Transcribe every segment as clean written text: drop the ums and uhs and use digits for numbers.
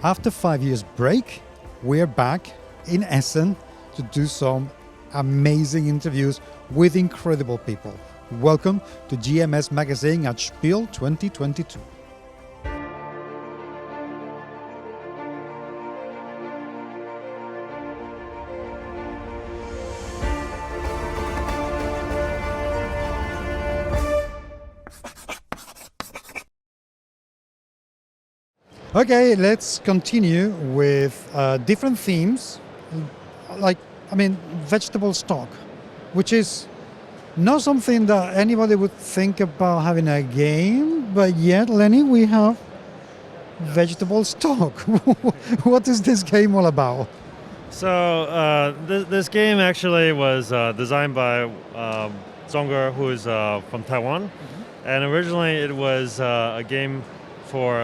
After 5 years break, we're back in Essen to do some amazing interviews with incredible people. Welcome to GMS Magazine at Spiel 2022. Okay, let's continue with different themes, vegetable stock, which is not something that anybody would think about having a game, but yet, Lenny, we have vegetable stock. What is this game all about? So this game actually was designed by Zonger, who is from Taiwan, and originally it was a game for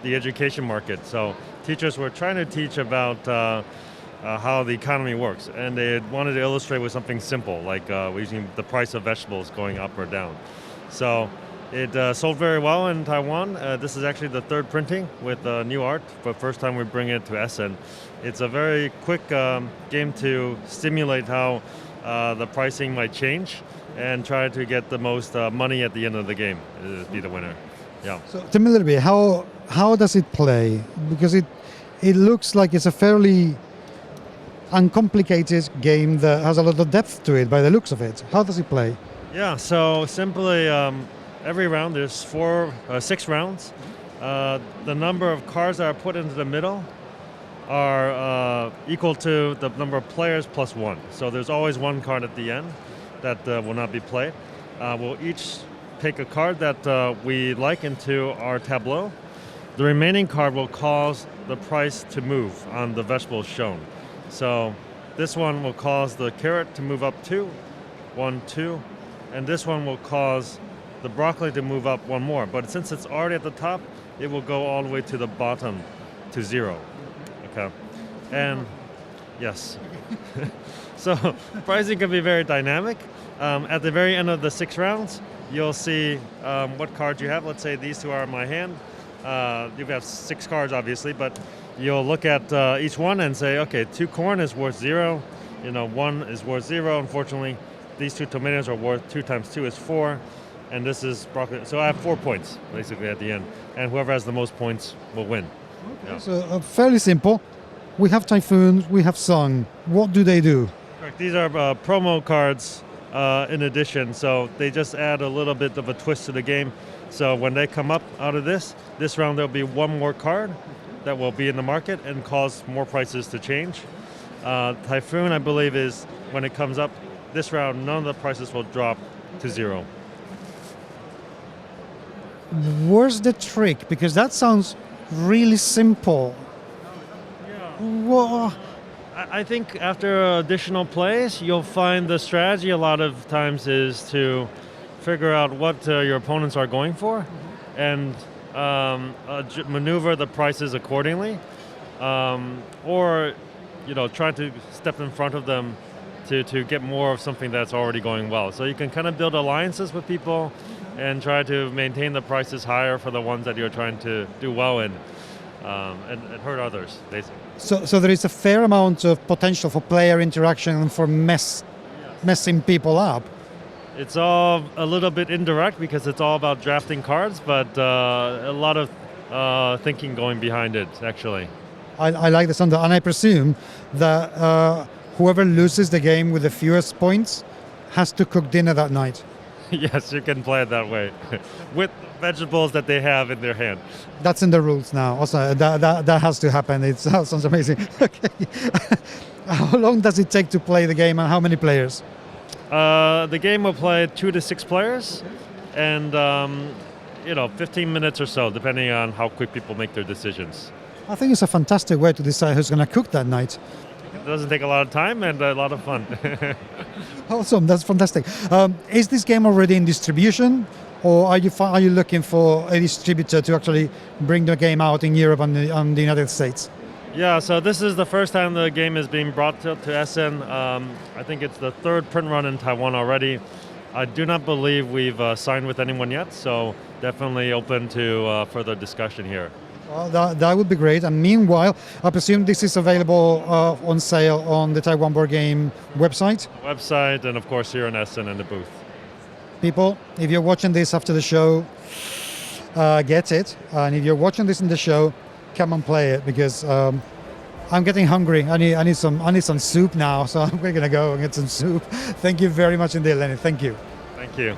the education market. So teachers were trying to teach about how the economy works, and they wanted to illustrate with something simple, like using the price of vegetables going up or down. So it sold very well in Taiwan. This is actually the third printing with new art. For the first time we bring it to Essen. It's a very quick game to stimulate how the pricing might change and try to get the most money at the end of the game to be the winner. Yeah. So tell me a little bit, how does it play? Because it looks like it's a fairly uncomplicated game that has a lot of depth to it by the looks of it. How does it play? Yeah, so simply every round there's 6 rounds. The number of cards that are put into the middle are equal to the number of players plus 1. So there's always 1 card at the end that will not be played. We'll each take a card that we like into our tableau. The remaining card will cause the price to move on the vegetables shown. So this one will cause the carrot to move up 2, 1, 2, and this one will cause the broccoli to move up 1 more. But since it's already at the top, it will go all the way to the bottom to 0. Okay, and yes. So pricing can be very dynamic. At the very end of the 6 rounds, you'll see what cards you have. Let's say these 2 are in my hand. You've got 6 cards, obviously, but you'll look at each one and say, okay, 2 corn is worth 0. 1 is worth 0. Unfortunately, these 2 tomatoes are worth 2 times 2 is 4, and this is broccoli. So I have 4 points basically at the end, and whoever has the most points will win. Okay, yeah. So fairly simple. We have typhoons, we have song. What do they do? Correct. These are promo cards. In addition, so they just add a little bit of a twist to the game. So when they come up out of this round, there'll be 1 more card that will be in the market and cause more prices to change. Typhoon, I believe, is when it comes up this round, none of the prices will drop to 0. Where's the trick? Because that sounds really simple. Yeah. Whoa. I think after additional plays, you'll find the strategy a lot of times is to figure out what your opponents are going for and maneuver the prices accordingly, or try to step in front of them to get more of something that's already going well. So you can kind of build alliances with people and try to maintain the prices higher for the ones that you're trying to do well in. And hurt others, basically. So there is a fair amount of potential for player interaction and for messing people up. It's all a little bit indirect because it's all about drafting cards, but a lot of thinking going behind it, actually. I like this, and I presume that whoever loses the game with the fewest points has to cook dinner that night. Yes, you can play it that way, with vegetables that they have in their hand. That's in the rules now. Also, that has to happen. It sounds amazing. Okay. How long does it take to play the game, and how many players? The game will play 2 to 6 players, and 15 minutes or so, depending on how quick people make their decisions. I think it's a fantastic way to decide who's going to cook that night. It doesn't take a lot of time and a lot of fun. Awesome, that's fantastic. Is this game already in distribution, or are you looking for a distributor to actually bring the game out in Europe and the United States? Yeah, so this is the first time the game is being brought to Essen. I think it's the 3rd print run in Taiwan already. I do not believe we've signed with anyone yet, so definitely open to further discussion here. Well, that would be great. And meanwhile, I presume this is available on sale on the Taiwan Board Game website. Website and of course here in Essen in the booth. People, if you're watching this after the show, get it. And if you're watching this in the show, come and play it because I'm getting hungry. I need some soup now, so I'm going to go and get some soup. Thank you very much indeed, Lenny. Thank you. Thank you.